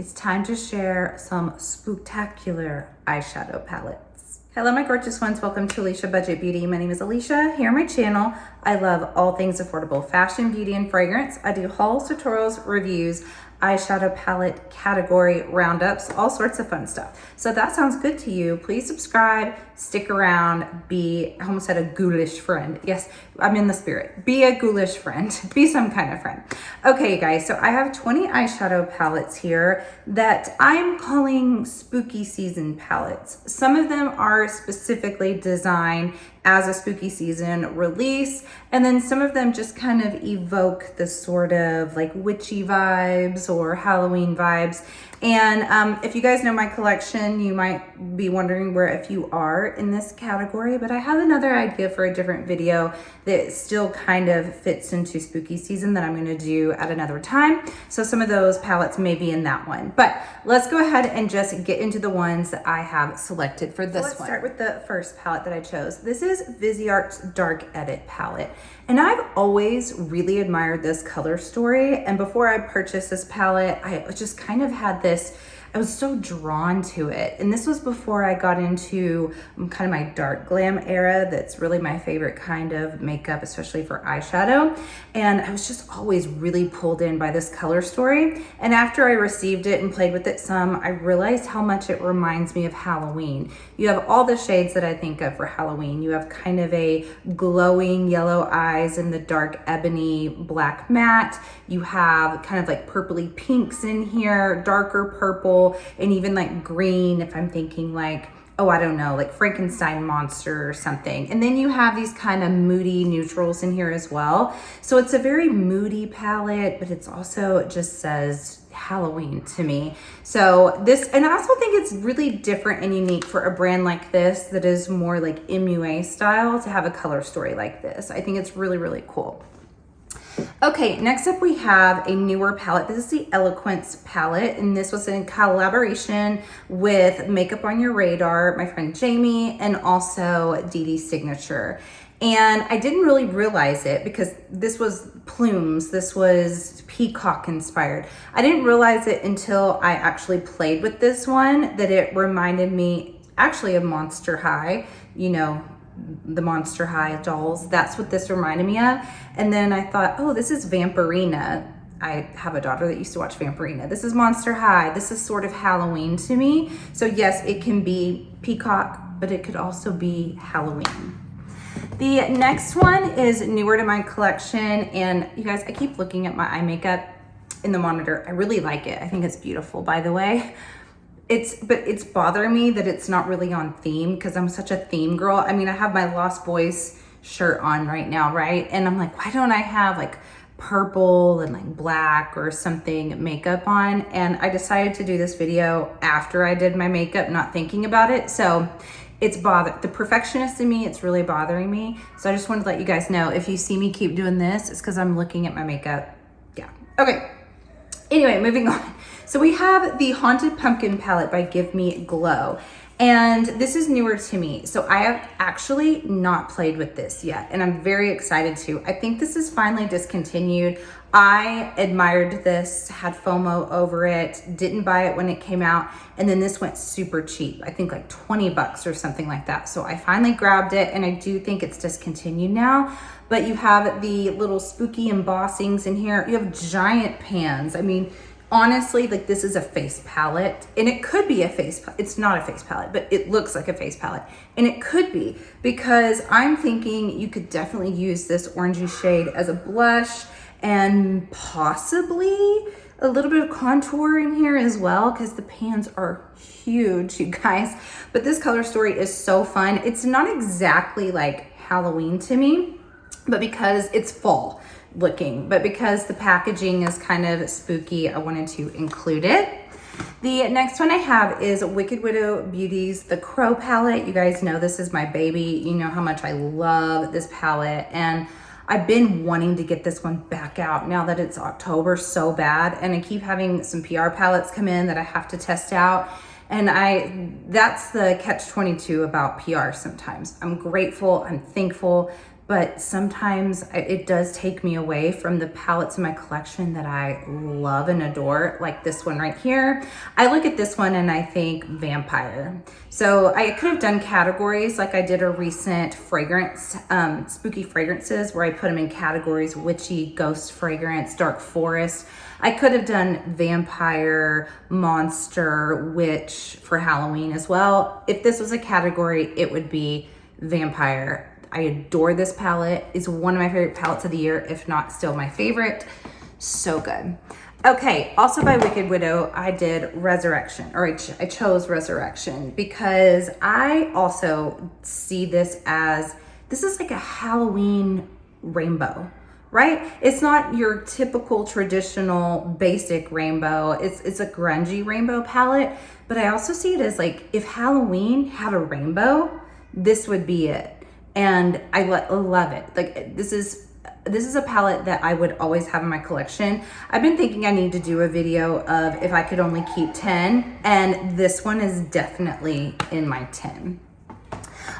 it's time to share some spooktacular eyeshadow palettes. Hello my gorgeous ones, welcome to Aleisha Budget Beauty. My name is Aleisha, here on my channel. I love all things affordable fashion, beauty, and fragrance. I do hauls, tutorials, reviews, eyeshadow palette category roundups, all sorts of fun stuff. So if that sounds good to you, please subscribe, stick around, I almost said a ghoulish friend. Yes, I'm in the spirit. Be a ghoulish friend, be some kind of friend. Okay guys, so I have 20 eyeshadow palettes here that I'm calling spooky season palettes. Some of them are specifically designed as a spooky season release, and then some of them just kind of evoke the sort of like witchy vibes or Halloween vibes. And if you guys know my collection, you might be wondering where a few are in this category, but I have another idea for a different video that still kind of fits into spooky season that I'm going to do at another time. So some of those palettes may be in that one, but let's go ahead and just get into the ones that I have selected for this one. Let's start with the first palette that I chose. This is Viseart's Dark Edit palette. And I've always really admired this color story. And before I purchased this palette, I just kind of had this, I was so drawn to it. And this was before I got into kind of my dark glam era. That's really my favorite kind of makeup, especially for eyeshadow. And I was just always really pulled in by this color story. And after I received it and played with it some, I realized how much it reminds me of Halloween. You have all the shades that I think of for Halloween. You have kind of a glowing yellow eyes in the dark ebony black matte. You have kind of like purpley pinks in here, darker purple, and even like green if I'm thinking like, oh, I don't know, like Frankenstein monster or something. And then you have these kind of moody neutrals in here as well. So it's a very moody palette, but it's also, it just says Halloween to me. So this, and I also think it's really different and unique for a brand like this that is more like MUA style to have a color story like this. I think it's really, really cool. Okay, next up we have a newer palette. This is the Eloquence palette, and this was in collaboration with Makeup on Your Radar, my friend Jamie, and also Dee Dee's Signature. And I didn't really realize it because this was plumes, this was peacock inspired. I didn't realize it until I actually played with this one, that it reminded me actually of Monster High, you know, the Monster High dolls. That's what this reminded me of. And then I thought, oh, this is Vampirina. I have a daughter that used to watch Vampirina. This is Monster High. This is sort of Halloween to me. So yes, it can be peacock, but it could also be Halloween. The next one is newer to my collection. And you guys, I keep looking at my eye makeup in the monitor. I really like it. I think it's beautiful, by the way. But it's bothering me that it's not really on theme because I'm such a theme girl. I mean, I have my Lost Boys shirt on right now, right? And I'm like, why don't I have like purple and like black or something makeup on? And I decided to do this video after I did my makeup, not thinking about it. So it's the perfectionist in me, it's really bothering me. So I just wanted to let you guys know, if you see me keep doing this, it's because I'm looking at my makeup. Yeah, okay. Anyway, moving on. So we have the Haunted Pumpkin palette by Give Me Glow. And this is newer to me. So I have actually not played with this yet, and I'm very excited to. I think this is finally discontinued. I admired this, had FOMO over it, didn't buy it when it came out, and then this went super cheap. I think like 20 bucks or something like that. So I finally grabbed it, and I do think it's discontinued now. But you have the little spooky embossings in here. You have giant pans. I mean, honestly, like this is a face palette, and it could be a face, it's not a face palette, but it looks like a face palette. And it could be, because I'm thinking you could definitely use this orangey shade as a blush and possibly a little bit of contour in here as well, because the pans are huge, you guys. But this color story is so fun. It's not exactly like Halloween to me, but because it's fall looking, but because the packaging is kind of spooky, I wanted to include it. The next one I have is Wicked Widow Beauty's The Crow palette. You guys know this is my baby. You know how much I love this palette, and I've been wanting to get this one back out now that it's October so bad, and I keep having some PR palettes come in that I have to test out. And that's the catch-22 about PR sometimes. I'm grateful, I'm thankful, but sometimes it does take me away from the palettes in my collection that I love and adore, like this one right here. I look at this one and I think vampire. So I could have done categories, like I did a recent fragrance, spooky fragrances, where I put them in categories: witchy, ghost fragrance, dark forest. I could have done vampire, monster, witch for Halloween as well. If this was a category, it would be vampire. I adore this palette. It's one of my favorite palettes of the year, if not still my favorite. So good. Okay, also by Wicked Widow, I did Resurrection, or I chose Resurrection, because I also see this as, this is like a Halloween rainbow, right? It's not your typical traditional basic rainbow. It's a grungy rainbow palette, but I also see it as like, if Halloween had a rainbow, this would be it. And I love it. Like, this is a palette that I would always have in my collection. I've been thinking I need to do a video of if I could only keep 10, and this one is definitely in my 10.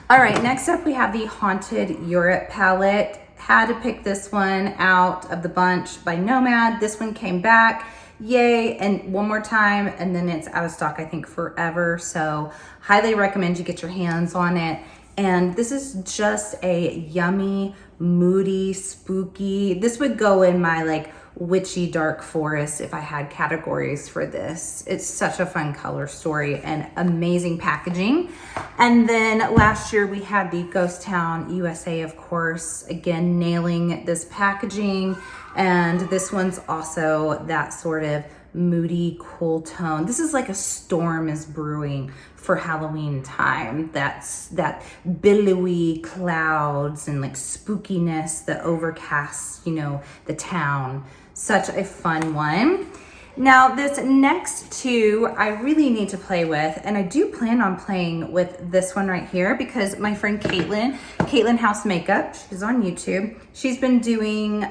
All right, next up we have the Haunted Europe palette. Had to pick this one out of the bunch by Nomad. This one came back, yay, and one more time, and then it's out of stock, I think, forever. So highly recommend you get your hands on it. And this is just a yummy, moody, spooky. This would go in my like witchy dark forest if I had categories for this. It's such a fun color story and amazing packaging. And then last year we had the Ghost Town USA, of course, again, nailing this packaging. And this one's also that sort of moody, cool tone. This is like a storm is brewing for Halloween time. That's that billowy clouds and like spookiness, the overcast, you know, the town. Such a fun one. Now this next two I really need to play with, and I do plan on playing with this one right here, because my friend Caitlin House Makeup, she's on YouTube. She's been doing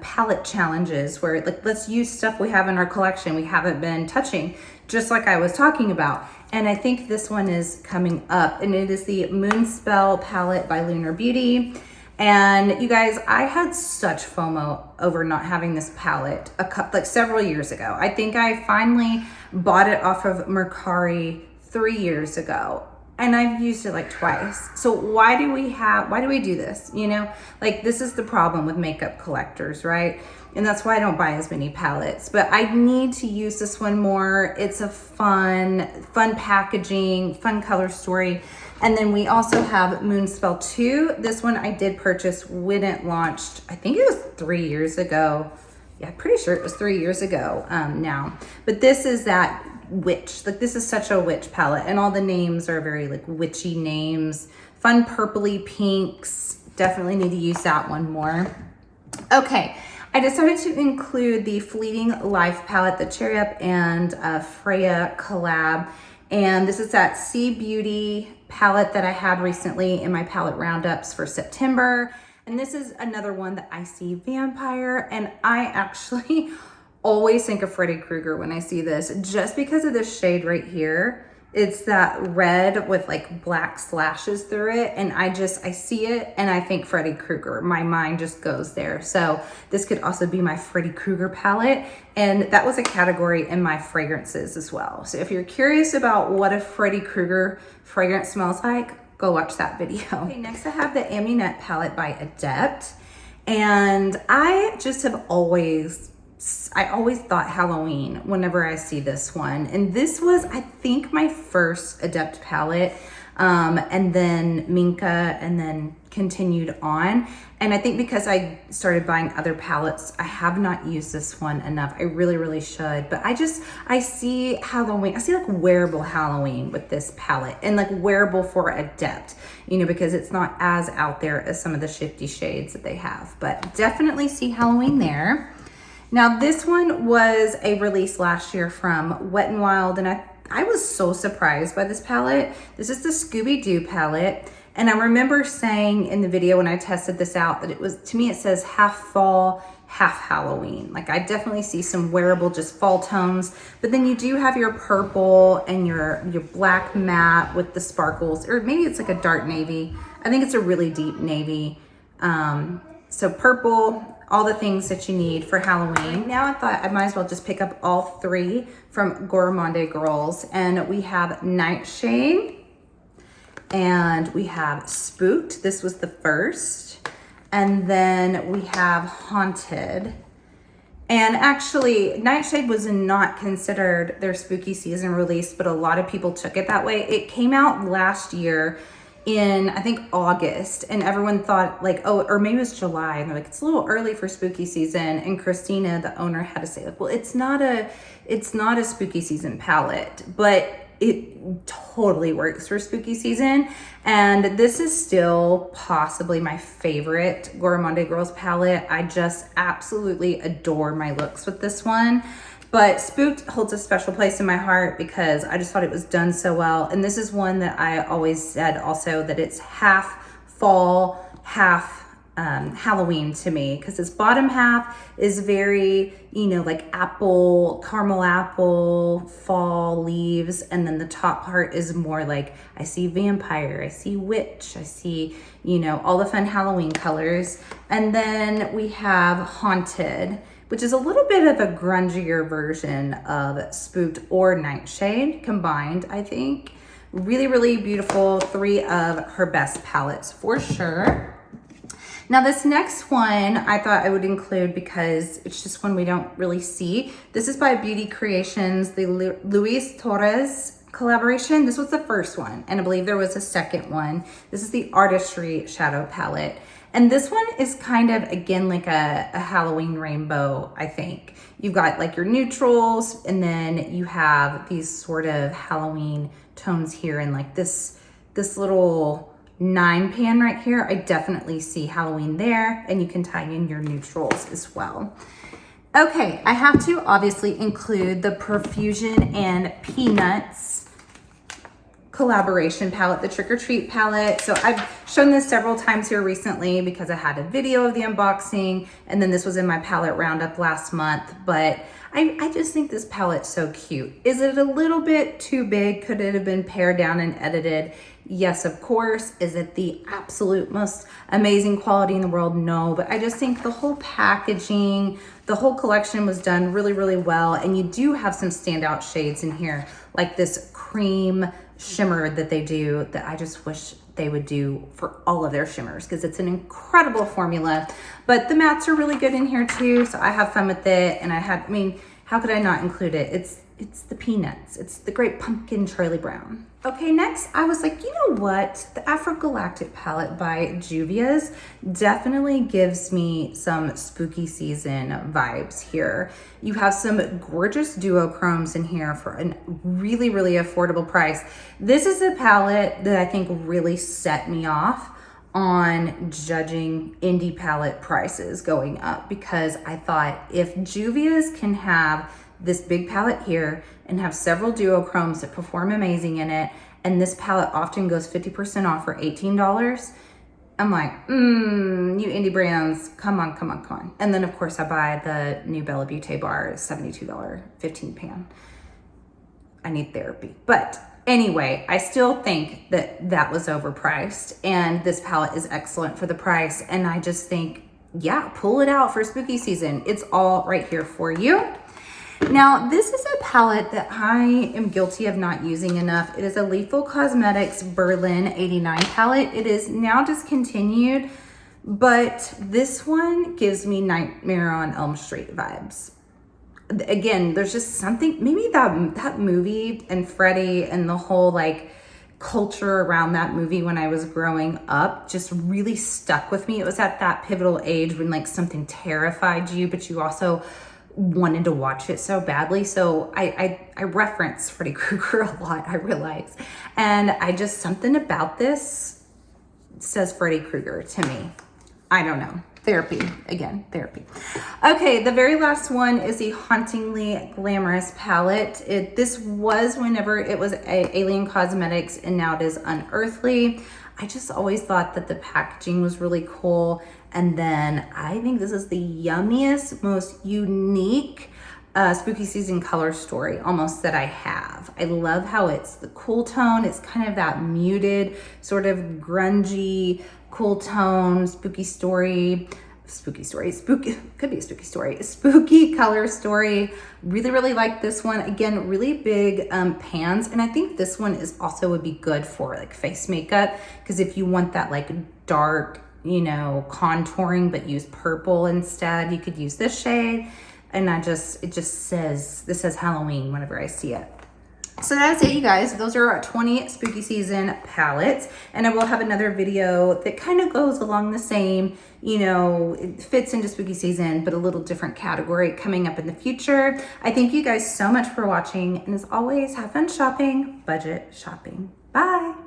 palette challenges where like, let's use stuff we have in our collection we haven't been touching, just like I was talking about. And I think this one is coming up, and it is the Moonspell palette by Lunar Beauty. And you guys, I had such FOMO over not having this palette like several years ago. I think I finally bought it off of Mercari 3 years ago, and I've used it like twice. So why do we do this? You know, like, this is the problem with makeup collectors, right? And that's why I don't buy as many palettes, but I need to use this one more. It's a fun packaging, fun color story. And then we also have Moonspell 2. This one I did purchase when it launched. I think it was 3 years ago. Yeah, pretty sure it was 3 years ago now. But this is that witch. Like, this is such a witch palette, and all the names are very like witchy names. Fun purpley pinks. Definitely need to use that one more. Okay, I decided to include the Fleeting Life palette, the Cherry Up and Freya collab. And this is that Sea Beauty palette that I had recently in my palette roundups for September. And this is another one that I see vampire, and I actually always think of Freddy Krueger when I see this, just because of this shade right here. It's that red with like black slashes through it, and I see it and I think Freddy Krueger. My mind just goes there. So this could also be my Freddy Krueger palette, and that was a category in my fragrances as well. So if you're curious about what a Freddy Krueger fragrance smells like, go watch that video. Okay, next I have the Amunet palette by Adept, and I just have always thought Halloween whenever I see this one. And this was, I think, my first Adept palette, and then Minka, and then continued on. And I think because I started buying other palettes, I have not used this one enough. I really should. But I see Halloween, I see like wearable Halloween with this palette, and like wearable for Adept, you know, because it's not as out there as some of the shifty shades that they have. But definitely see Halloween there. Now this one was a release last year from Wet n Wild, and I was so surprised by this palette. This is the Scooby-Doo palette, and I remember saying in the video when I tested this out that it was, to me it says half fall, half Halloween. Like, I definitely see some wearable, just fall tones, but then you do have your purple and your black matte with the sparkles, or maybe it's like a dark navy. I think it's a really deep navy. So purple, all the things that you need for Halloween. Now I thought I might as well just pick up all three from Gourmande Girls. And we have Nightshade and we have Spooked. This was the first. And then we have Haunted. And actually, Nightshade was not considered their spooky season release, but a lot of people took it that way. It came out last year in, I think, August, and everyone thought like, oh, or maybe it was July, and they're like, it's a little early for spooky season. And Christina, the owner, had to say like, well, it's not a spooky season palette, but it totally works for spooky season. And this is still possibly my favorite Gourmande Girls palette. I just absolutely adore my looks with this one. But Spooked holds a special place in my heart because I just thought it was done so well. And this is one that I always said also that it's half fall, half Halloween to me, because this bottom half is very, you know, like apple, caramel apple, fall leaves. And then the top part is more like, I see vampire, I see witch, I see, you know, all the fun Halloween colors. And then we have Haunted, which is a little bit of a grungier version of Spooked or Nightshade combined, I think. Really, really beautiful. Three of her best palettes for sure. Now this next one I thought I would include because it's just one we don't really see. This is by Beauty Creations, the Luis Torres collaboration. This was the first one, and I believe there was a second one. This is the Artistry Shadow Palette. And this one is kind of, again, like a Halloween rainbow, I think. You've got like your neutrals, and then you have these sort of Halloween tones here, and like this little 9-pan right here. I definitely see Halloween there, and you can tie in your neutrals as well. Okay, I have to obviously include the Perfusion and Peanuts collaboration palette, the Trick or Treat palette. So I've shown this several times here recently because I had a video of the unboxing, and then this was in my palette roundup last month. But I just think this palette's so cute. Is it a little bit too big? Could it have been pared down and edited? Yes, of course. Is it the absolute most amazing quality in the world? No, but I just think the whole packaging, the whole collection was done really, really well. And you do have some standout shades in here, like this cream shimmer that they do that I just wish they would do for all of their shimmers because it's an incredible formula. But the mattes are really good in here too, so I have fun with it. And I mean, how could I not include it? It's the Peanuts. It's the Great Pumpkin Charlie Brown. Okay, next I was like, you know what? The Afrogalactic palette by Juvia's definitely gives me some spooky season vibes here. You have some gorgeous duochromes in here for a really, really affordable price. This is a palette that I think really set me off on judging indie palette prices going up, because I thought if Juvia's can have this big palette here and have several duochromes that perform amazing in it, and this palette often goes 50% off for $18, I'm like, you indie brands, come on, come on, come on. And then of course I buy the new Bella Beauty bar, $72, 15-pan. I need therapy. But anyway, I still think that that was overpriced, and this palette is excellent for the price. And I just think, yeah, pull it out for spooky season. It's all right here for you. Now, this is a palette that I am guilty of not using enough. It is a Lethal Cosmetics Berlin 89 palette. It is now discontinued, but this one gives me Nightmare on Elm Street vibes. Again, there's just something, maybe that movie and Freddy and the whole like culture around that movie when I was growing up just really stuck with me. It was at that pivotal age when like something terrified you, but you also wanted to watch it so badly. So I reference Freddy Krueger a lot, I realize. And I just, something about this says Freddy Krueger to me. I don't know. Therapy, again, therapy. Okay, the very last one is the Hauntingly Glamorous palette. This was whenever it was Alien Cosmetics, and now it is Unearthly. I just always thought that the packaging was really cool. And then I think this is the yummiest, most unique spooky season color story almost that I have. I love how it's the cool tone. It's kind of that muted, sort of grungy, cool tone, spooky story, could be a spooky story, spooky color story. Really like this one. Again, really big pans. And I think this one is also would be good for like face makeup, because if you want that like dark, you know, contouring, but use purple instead, you could use this shade. And it just says, this says Halloween whenever I see it. So that's it, you guys. Those are our 20 spooky season palettes. And I will have another video that kind of goes along the same, you know, it fits into spooky season, but a little different category coming up in the future. I thank you guys so much for watching. And as always, have fun shopping, budget shopping. Bye.